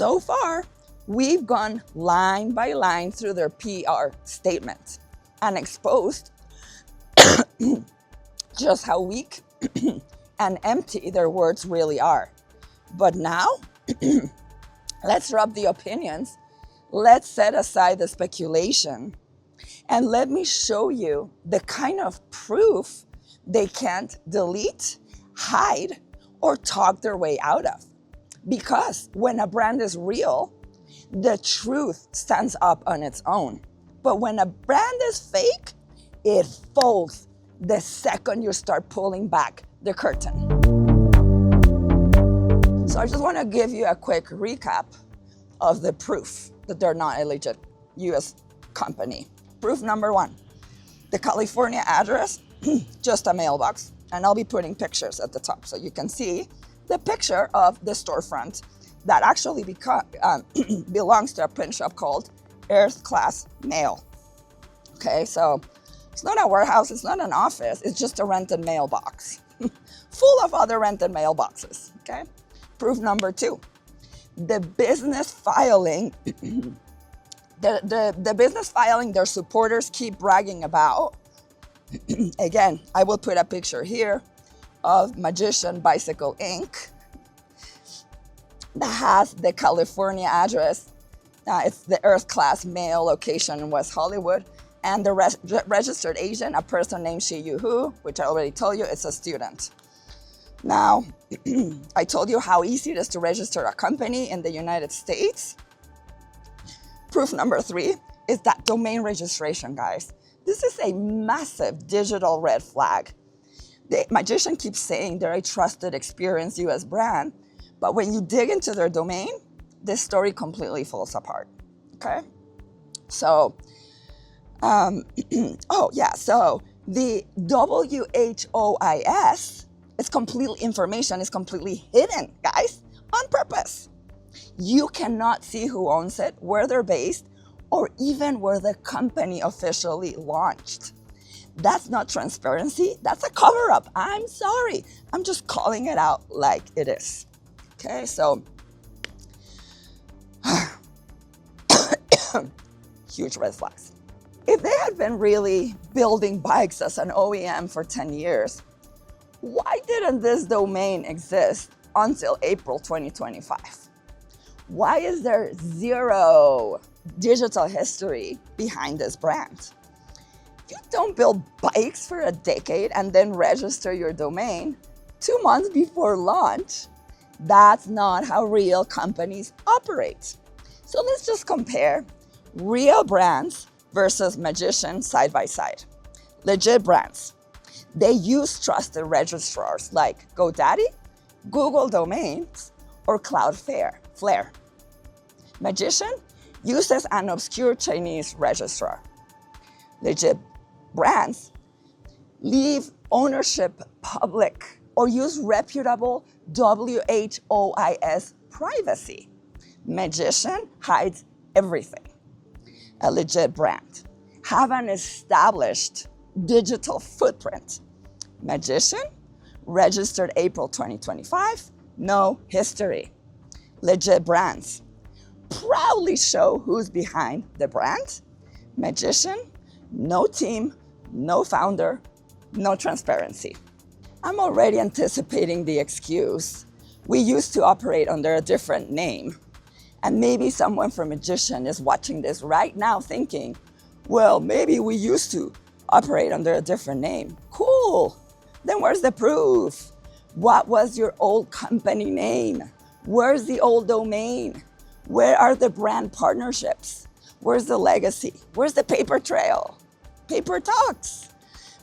So far, we've gone line by line through their PR statement and exposed just how weak and empty their words really are. But now, let's drop the opinions, let's set aside the speculation, and let me show you the kind of proof they can't delete, hide, or talk their way out of. Because when a brand is real, the truth stands up on its own. But when a brand is fake, it folds the second you start pulling back the curtain. So I just want to give you a quick recap of the proof that they're not a legit US company. Proof number one, the California address, just a mailbox. And I'll be putting pictures at the top so you can see the picture of the storefront that actually belongs to a print shop called Earth Class Mail. Okay, so it's not a warehouse, it's not an office, it's just a rented mailbox full of other rented mailboxes. Okay, proof number two, the business filing, the business filing their supporters keep bragging about. Again, I will put a picture here of Magician Bicycle Inc. that has the California address. It's the Earth Class Mail location in West Hollywood. And the registered agent, a person named Shi Hu, which I already told you, it's a student. Now, I told you how easy it is to register a company in the United States. Proof number three is that domain registration, guys. This is a massive digital red flag. The Magician keeps saying they're a trusted, experienced US brand, but when you dig into their domain, this story completely falls apart, okay? So, so the WHOIS information is completely hidden, guys, on purpose. You cannot see who owns it, where they're based, or even where the company officially launched. That's not transparency, that's a cover-up. I'm sorry, I'm just calling it out like it is. Okay, so, huge red flags. If they had been really building bikes as an OEM for 10 years, why didn't this domain exist until April 2025? Why is there zero digital history behind this brand? You don't build bikes for a decade and then register your domain 2 months before launch. That's not how real companies operate. So let's just compare real brands versus Magician side by side. Legit brands. They use trusted registrars like GoDaddy, Google Domains, or Cloudflare. Magician uses an obscure Chinese registrar. Legit brands leave ownership public or use reputable WHOIS privacy. Magician hides everything. A legit brand have an established digital footprint. Magician, registered April 2025, no history. Legit brands proudly show who's behind the brand. Magician, no team, no founder, no transparency. I'm already anticipating the excuse. We used to operate under a different name. And maybe someone from Magician is watching this right now thinking, well, maybe we used to operate under a different name. Cool. Then where's the proof? What was your old company name? Where's the old domain? Where are the brand partnerships? Where's the legacy? Where's the paper trail? Paper talks.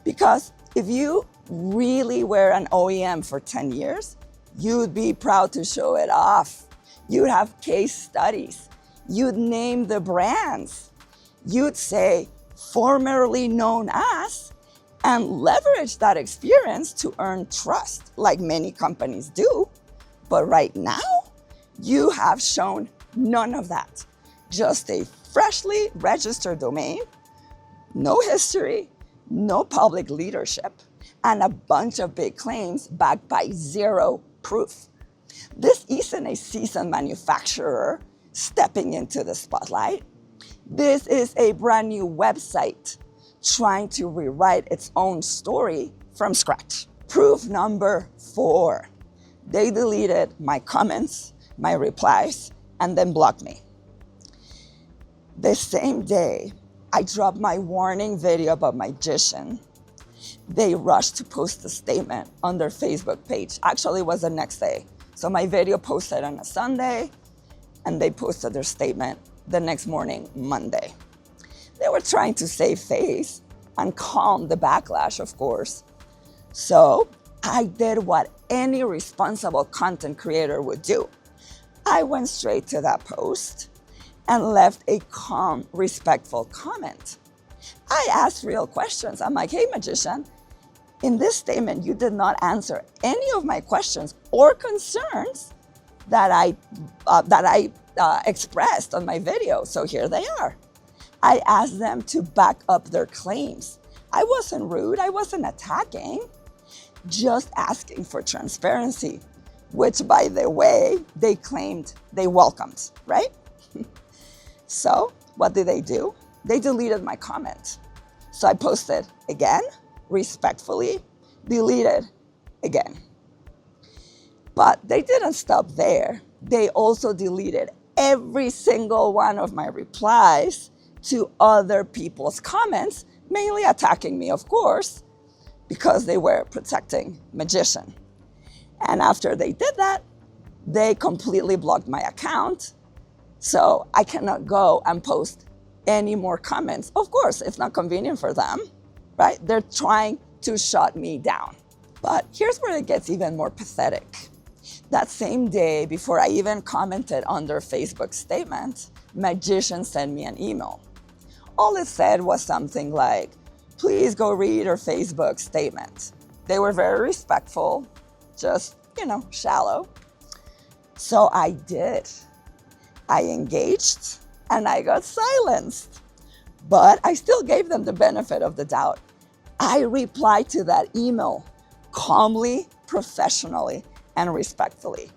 Because if you really were an OEM for 10 years, you'd be proud to show it off. You'd have case studies. You'd name the brands. You'd say, formerly known as, and leverage that experience to earn trust, like many companies do. But right now, you have shown none of that. Just a freshly registered domain, no history, no public leadership, and a bunch of big claims backed by zero proof. This isn't a seasoned manufacturer stepping into the spotlight. This is a brand new website trying to rewrite its own story from scratch. Proof number 4. They deleted my comments, my replies, and then blocked me. The same day I dropped my warning video about magician, they rushed to post a statement on their Facebook page. Actually, it was the next day. So my video posted on a Sunday, and they posted their statement the next morning, Monday. They were trying to save face and calm the backlash, of course. So I did what any responsible content creator would do. I went straight to that post and left a calm, respectful comment. I asked real questions. I'm like, hey, magician, in this statement, you did not answer any of my questions or concerns that I expressed on my video. So here they are. I asked them to back up their claims. I wasn't rude. I wasn't attacking, just asking for transparency, which, by the way, they claimed they welcomed, right? So what did they do? They deleted my comment. So I posted again, respectfully, deleted again. But they didn't stop there. They also deleted every single one of my replies to other people's comments, mainly attacking me, of course, because they were protecting magician. And after they did that, they completely blocked my account. So I cannot go and post any more comments. Of course, it's not convenient for them, right? They're trying to shut me down. But here's where it gets even more pathetic. That same day, before I even commented on their Facebook statement, magician sent me an email. All it said was something like, please go read our Facebook statement. They were very respectful, just, shallow. So I did. I engaged and I got silenced. But I still gave them the benefit of the doubt. I replied to that email calmly, professionally, and respectfully.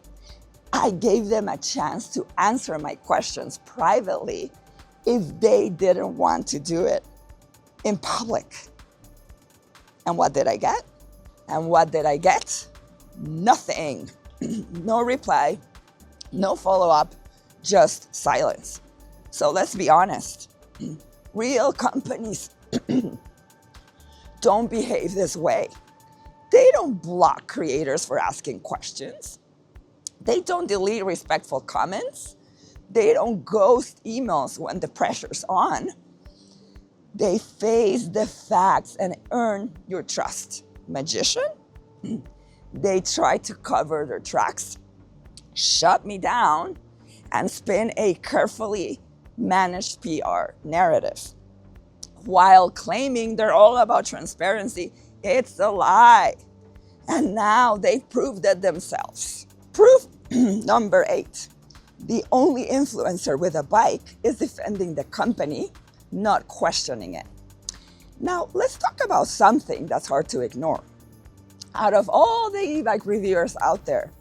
I gave them a chance to answer my questions privately if they didn't want to do it in public. And what did I get? Nothing. No reply, no follow-up, just silence. So let's be honest. Real companies don't behave this way. They don't block creators for asking questions. They don't delete respectful comments. They don't ghost emails when the pressure's on. They face the facts and earn your trust. Magician? They try to cover their tracks, shut me down, and spin a carefully managed PR narrative. While claiming they're all about transparency, it's a lie. And now they've proved it themselves. Proof number 8. The only influencer with a bike is defending the company, not questioning it. Now, let's talk about something that's hard to ignore. Out of all the e-bike reviewers out there,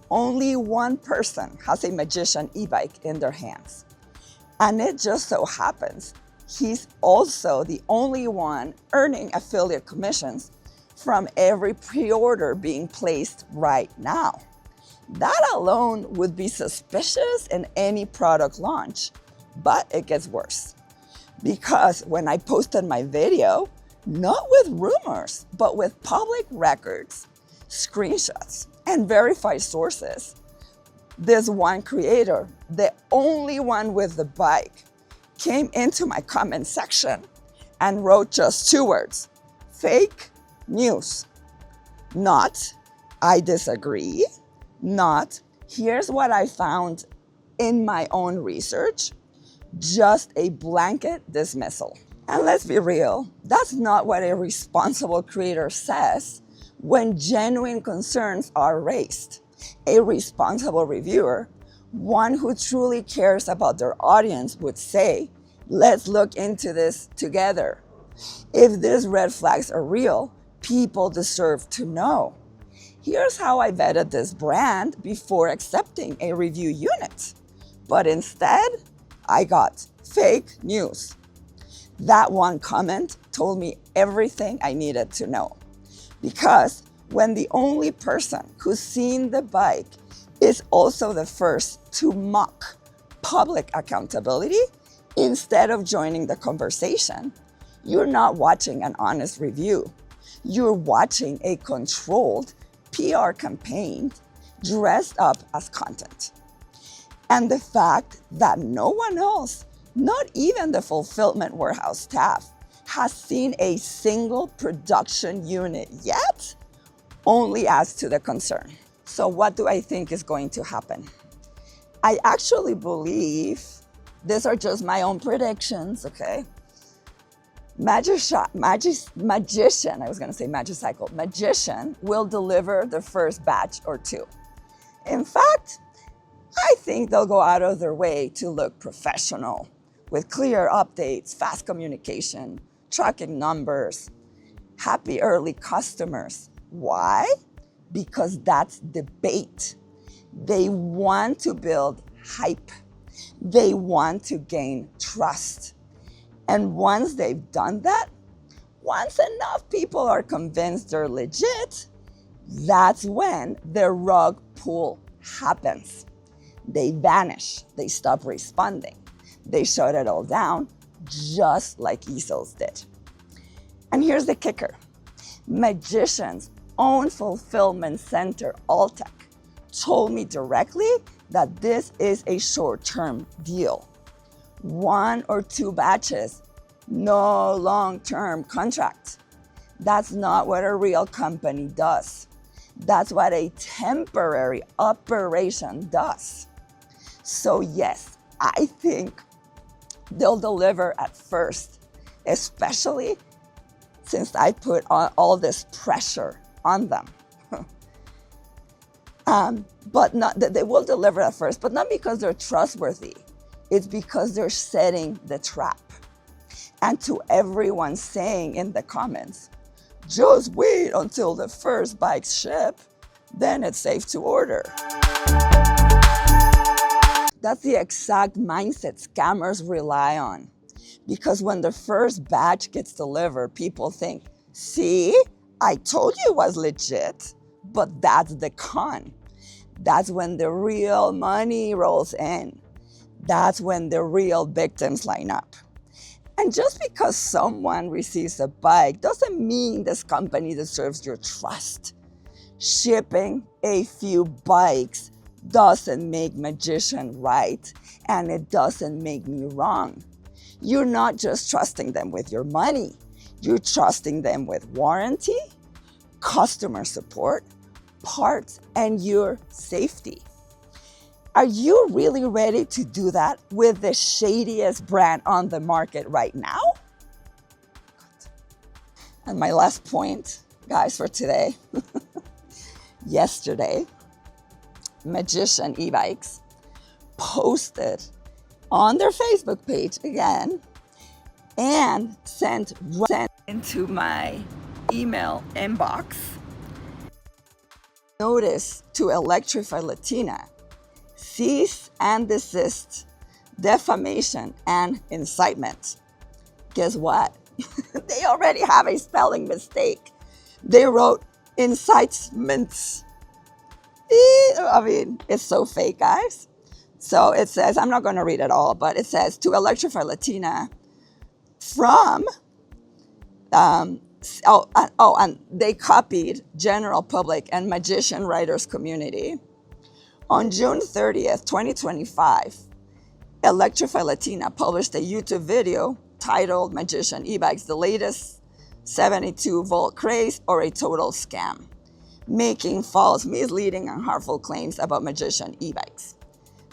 only one person has a magician e-bike in their hands. And it just so happens he's also the only one earning affiliate commissions from every pre-order being placed right now. That alone would be suspicious in any product launch, but it gets worse. Because when I posted my video, not with rumors, but with public records, screenshots, and verified sources, this one creator, the only one with the bike, came into my comment section and wrote just 2 words: fake news. Not, I disagree. Not, here's what I found in my own research. Just a blanket dismissal. And let's be real, that's not what a responsible creator says when genuine concerns are raised. A responsible reviewer, one who truly cares about their audience, would say, let's look into this together. If these red flags are real, people deserve to know. Here's how I vetted this brand before accepting a review unit. But instead, I got fake news. That one comment told me everything I needed to know. Because when the only person who's seen the bike is also the first to mock public accountability instead of joining the conversation, you're not watching an honest review. You're watching a controlled PR campaign dressed up as content. And the fact that no one else, not even the fulfillment warehouse staff, has seen a single production unit yet only adds to the concern. So what do I think is going to happen? I actually believe, these are just my own predictions, okay? Magician will deliver the first batch or two. In fact, I think they'll go out of their way to look professional with clear updates, fast communication, tracking numbers, happy early customers. Why? Because that's the bait. They want to build hype. They want to gain trust. And once they've done that, once enough people are convinced they're legit, that's when the rug pull happens. They vanish. They stop responding. They shut it all down, just like easels did. And here's the kicker. Magician's own fulfillment center, Alltech, told me directly that this is a short-term deal. 1 or 2 batches, no long-term contract. That's not what a real company does. That's what a temporary operation does. So yes, I think they'll deliver at first, especially since I put on all this pressure on them. But not that they will deliver at first, but not because they're trustworthy. It's because they're setting the trap. And to everyone saying in the comments, just wait until the first bikes ship, then it's safe to order. That's the exact mindset scammers rely on. Because when the first batch gets delivered, people think, see, I told you it was legit, but that's the con. That's when the real money rolls in. That's when the real victims line up. And just because someone receives a bike doesn't mean this company deserves your trust. Shipping a few bikes doesn't make Magician right, and it doesn't make me wrong. You're not just trusting them with your money. You're trusting them with warranty, customer support, parts, and your safety. Are you really ready to do that with the shadiest brand on the market right now? And my last point, guys, for today. Yesterday, Magician eBikes posted on their Facebook page again and sent into my email inbox notice to Electrify Latina, cease and desist, defamation, and incitement. Guess what? They already have a spelling mistake. They wrote incitements. I mean, it's so fake, guys. So it says, I'm not going to read it all, but it says, to Electrify Latina from, and they copied general public and magician writers community. On June 30th, 2025, Electrify Latina published a YouTube video titled Magician eBikes, the latest 72-volt craze or a total scam, making false, misleading, and harmful claims about Magician eBikes.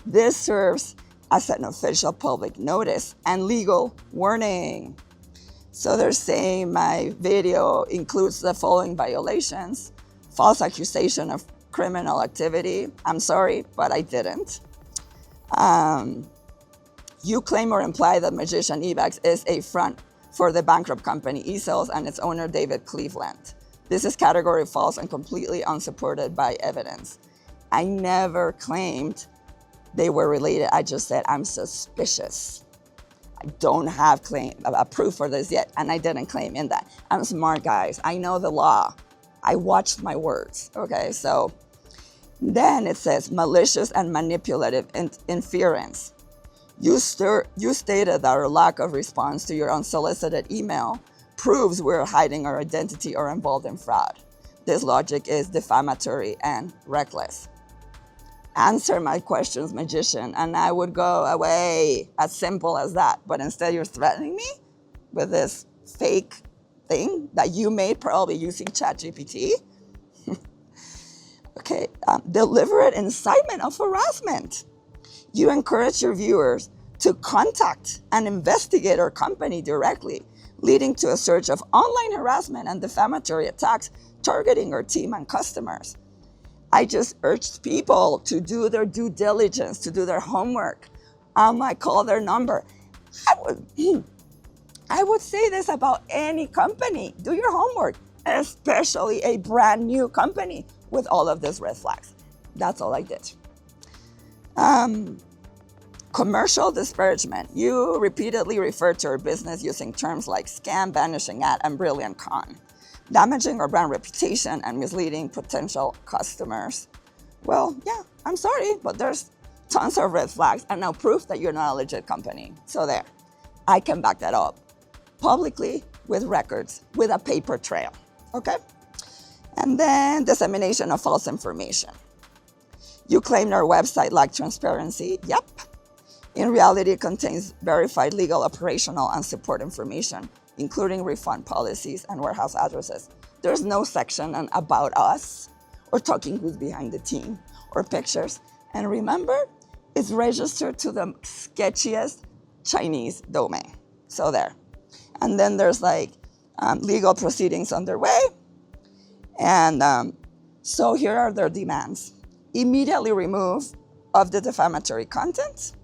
This serves as an official public notice and legal warning. So they're saying my video includes the following violations: false accusation of criminal activity. I'm sorry, but I didn't. You claim or imply that Magician eBikes is a front for the bankrupt company eSales and its owner David Cleveland. This is category false and completely unsupported by evidence. I never claimed they were related. I just said, I'm suspicious. I don't have proof for this yet, and I didn't claim in that. I'm smart, guys. I know the law. I watched my words, okay? So then it says malicious and manipulative interference. You stated that our lack of response to your unsolicited email proves we're hiding our identity or involved in fraud. This logic is defamatory and reckless. Answer my questions, magician, and I would go away. As simple as that. But instead, you're threatening me with this fake thing that you made probably using ChatGPT. Okay, deliberate incitement of harassment. You encourage your viewers to contact and investigate our company directly, leading to a surge of online harassment and defamatory attacks targeting our team and customers. I just urged people to do their due diligence, to do their homework. I might call their number. I would say this about any company. Do your homework, especially a brand new company with all of these red flags. That's all I did. Commercial disparagement. You repeatedly refer to our business using terms like scam, vanishing ad, and brilliant con, damaging our brand reputation and misleading potential customers. Well, yeah, I'm sorry, but there's tons of red flags and now proof that you're not a legit company. So there, I can back that up publicly with records, with a paper trail, okay? And then dissemination of false information. You claimed our website lacked transparency. Yep. In reality, it contains verified legal, operational, and support information, including refund policies and warehouse addresses. There's no section on about us or talking who's behind the team or pictures. And remember, it's registered to the sketchiest Chinese domain. So there. And then there's like legal proceedings underway. And so here are their demands. Immediately remove of the defamatory content,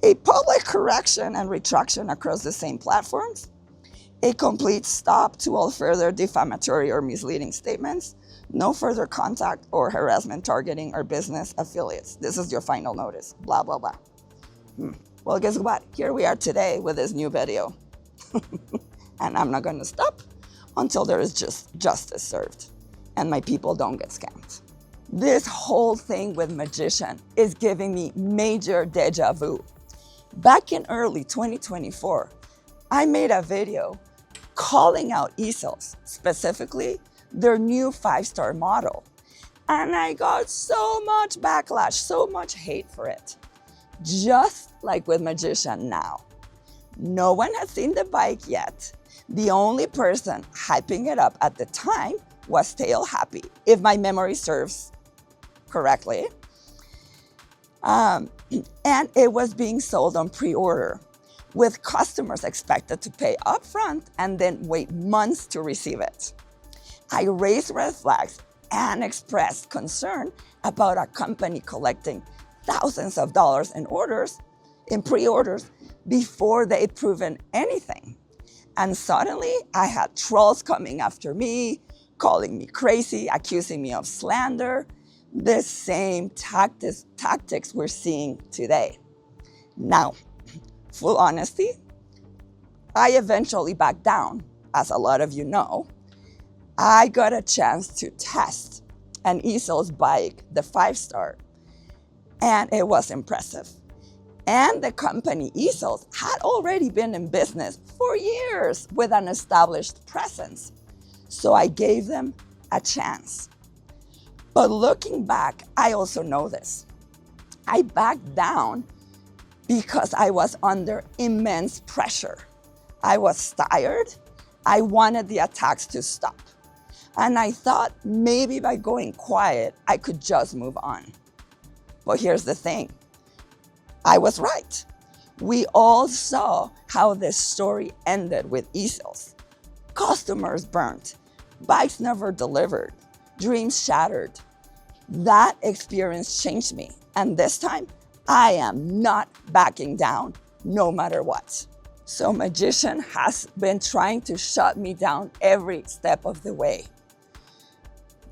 a public correction and retraction across the same platforms, a complete stop to all further defamatory or misleading statements, no further contact or harassment targeting our business affiliates. This is your final notice, blah, blah, blah. Well, guess what? Here we are today with this new video. And I'm not gonna stop until there is just justice served and my people don't get scammed. This whole thing with magician is giving me major deja vu. Back in early 2024, I made a video calling out easels, specifically their new 5-star model. And I got so much backlash, so much hate for it. Just like with magician now. No one has seen the bike yet. The only person hyping it up at the time was Tail Happy, if my memory serves correctly. And it was being sold on pre-order, with customers expected to pay upfront and then wait months to receive it. I raised red flags and expressed concern about a company collecting thousands of dollars in pre-orders before they'd proven anything. And suddenly I had trolls coming after me, calling me crazy, accusing me of slander. The same tactics we're seeing today. Now, full honesty, I eventually backed down. As a lot of you know, I got a chance to test an easel's bike, the 5-star, and it was impressive. And the company Easels had already been in business for years with an established presence. So I gave them a chance. But looking back, I also know this. I backed down because I was under immense pressure. I was tired. I wanted the attacks to stop. And I thought maybe by going quiet, I could just move on. But here's the thing. I was right. We all saw how this story ended with easels. Customers burnt, bikes never delivered, dreams shattered. That experience changed me. And this time, I am not backing down no matter what. So magician has been trying to shut me down every step of the way.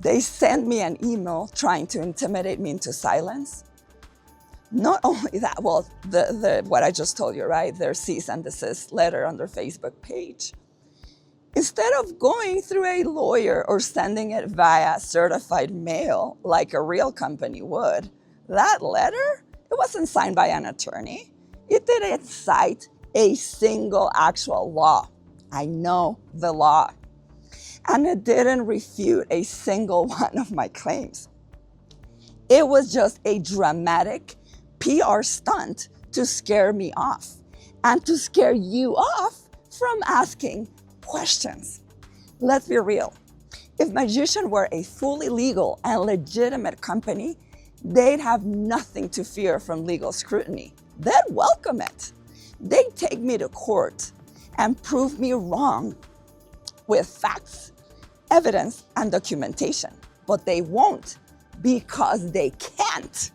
They sent me an email trying to intimidate me into silence. Not only that, well, the what I just told you, right? Their cease and desist letter on their Facebook page. Instead of going through a lawyer or sending it via certified mail like a real company would, that letter, it wasn't signed by an attorney. It didn't cite a single actual law. I know the law. And it didn't refute a single one of my claims. It was just a dramatic PR stunt to scare me off and to scare you off from asking questions. Let's be real. If Magician were a fully legal and legitimate company, they'd have nothing to fear from legal scrutiny. They'd welcome it. They'd take me to court and prove me wrong with facts, evidence, and documentation. But they won't because they can't.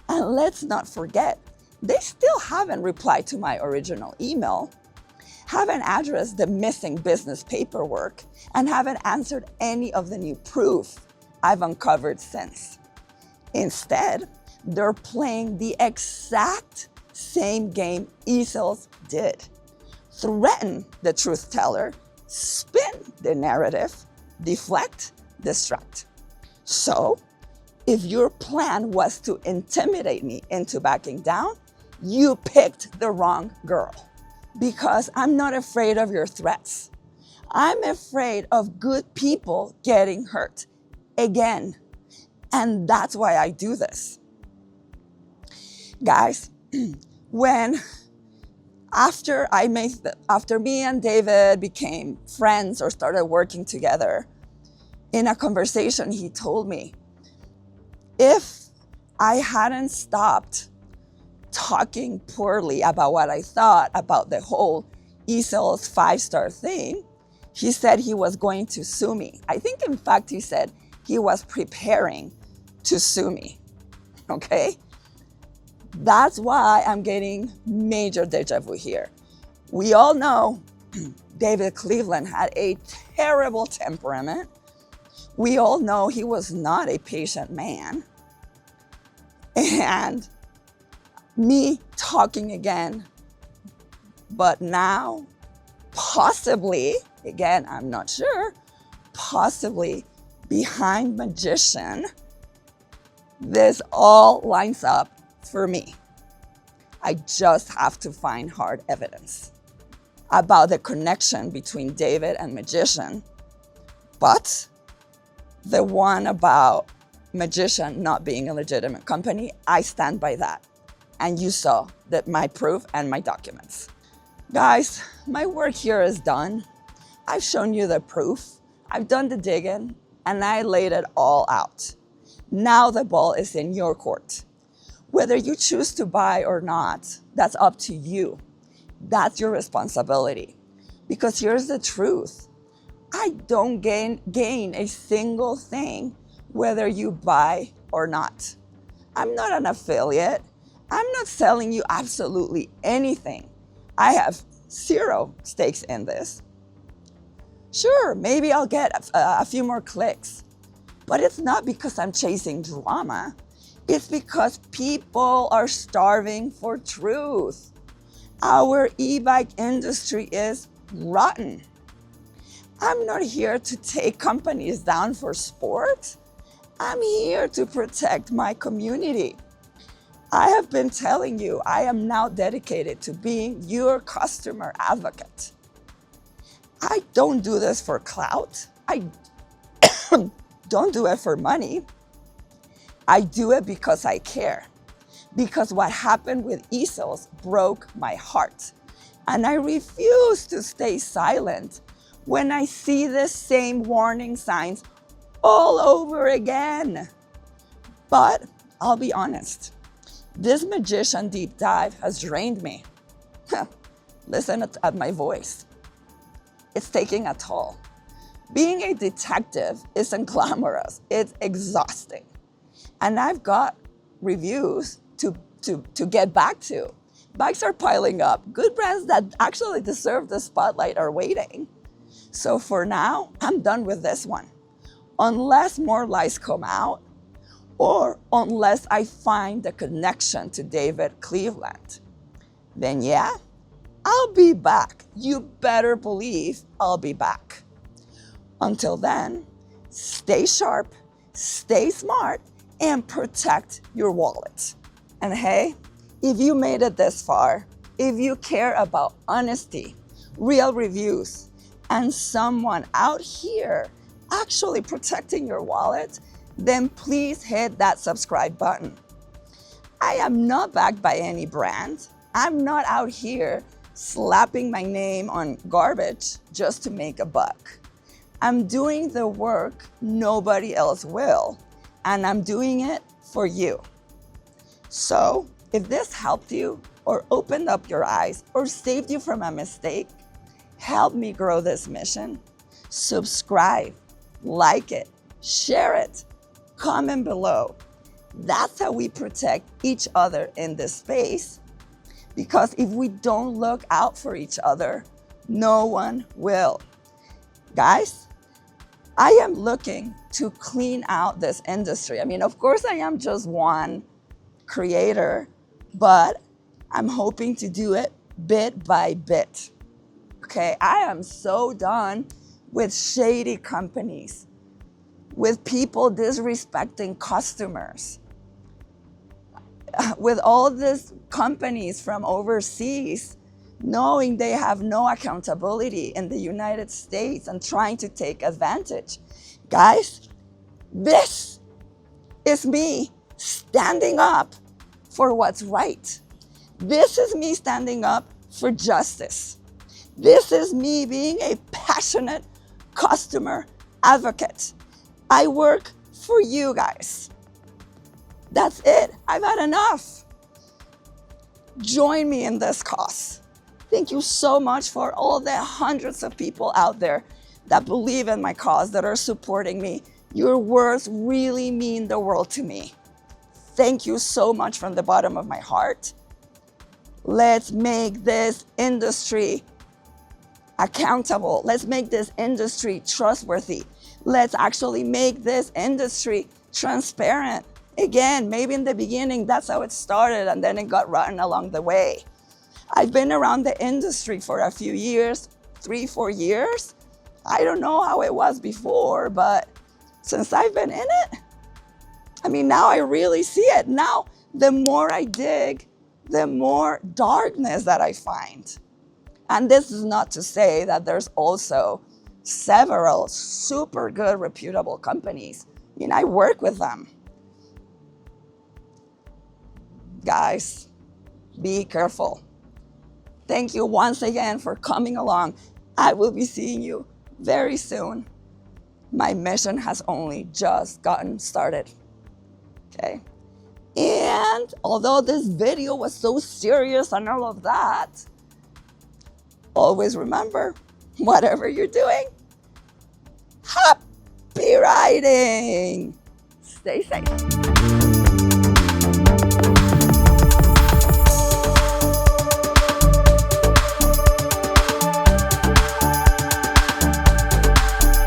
And let's not forget, they still haven't replied to my original email, haven't addressed the missing business paperwork, and haven't answered any of the new proof I've uncovered since. Instead, they're playing the exact same game eSales did. Threaten the truth teller, spin the narrative, deflect, distract. So, if your plan was to intimidate me into backing down, you picked the wrong girl. Because I'm not afraid of your threats. I'm afraid of good people getting hurt again. And that's why I do this. Guys, after me and David became friends or started working together, in a conversation he told me, if I hadn't stopped talking poorly about what I thought about the whole eSales 5-star thing, he said he was going to sue me. I think, in fact, he said he was preparing to sue me, okay? That's why I'm getting major deja vu here. We all know David Cleveland had a terrible temperament. We all know he was not a patient man. And me talking again, but now possibly, again, I'm not sure, possibly behind Magician, this all lines up for me. I just have to find hard evidence about the connection between David and Magician, but the one about Magician not being a legitimate company, I stand by that. And you saw that my proof and my documents. Guys, my work here is done. I've shown you the proof. I've done the digging and I laid it all out. Now the ball is in your court. Whether you choose to buy or not, that's up to you. That's your responsibility. Because here's the truth. I don't gain a single thing whether you buy or not. I'm not an affiliate. I'm not selling you absolutely anything. I have zero stakes in this. Sure, maybe I'll get a few more clicks, but it's not because I'm chasing drama. It's because people are starving for truth. Our e-bike industry is rotten. I'm not here to take companies down for sport. I'm here to protect my community. I have been telling you, I am now dedicated to being your customer advocate. I don't do this for clout. I don't do it for money. I do it because I care. Because what happened with eSales broke my heart. And I refuse to stay silent when I see the same warning signs all over again. But I'll be honest, this Magician deep dive has drained me. Listen at my voice. It's taking a toll. Being a detective isn't glamorous, it's exhausting. And I've got reviews to get back to. Bikes are piling up. Good brands that actually deserve the spotlight are waiting. So for now, I'm done with this one. Unless more lies come out, or unless I find the connection to David Cleveland. Then yeah, I'll be back. You better believe I'll be back. Until then, stay sharp, stay smart, and protect your wallet. And hey, if you made it this far, if you care about honesty, real reviews, and someone out here actually protecting your wallet, then please hit that subscribe button. I am not backed by any brand. I'm not out here slapping my name on garbage just to make a buck. I'm doing the work nobody else will, and I'm doing it for you. So if this helped you or opened up your eyes or saved you from a mistake, help me grow this mission. Subscribe, like it, share it, comment below. That's how we protect each other in this space. Because if we don't look out for each other, no one will. Guys, I am looking to clean out this industry. I mean, of course, I am just one creator, but I'm hoping to do it bit by bit. Okay, I am so done with shady companies, with people disrespecting customers, with all these companies from overseas knowing they have no accountability in the United States and trying to take advantage. Guys, this is me standing up for what's right. This is me standing up for justice. This is me being a passionate customer advocate. I work for you guys. That's it. I've had enough. Join me in this cause. Thank you so much for all the hundreds of people out there that believe in my cause, that are supporting me. Your words really mean the world to me. Thank you so much from the bottom of my heart. Let's make this industry accountable. Let's make this industry trustworthy. Let's actually make this industry transparent. Again, maybe in the beginning, that's how it started, and then it got rotten along the way. I've been around the industry for a few years, 3-4 years. I don't know how it was before, but since I've been in it, I mean, now I really see it. Now, the more I dig, the more darkness that I find. And this is not to say that there's also several super good, reputable companies. I mean, I work with them. Guys, be careful. Thank you once again for coming along. I will be seeing you very soon. My mission has only just gotten started. Okay? And although this video was so serious and all of that, always remember, whatever you're doing, happy riding. Stay safe.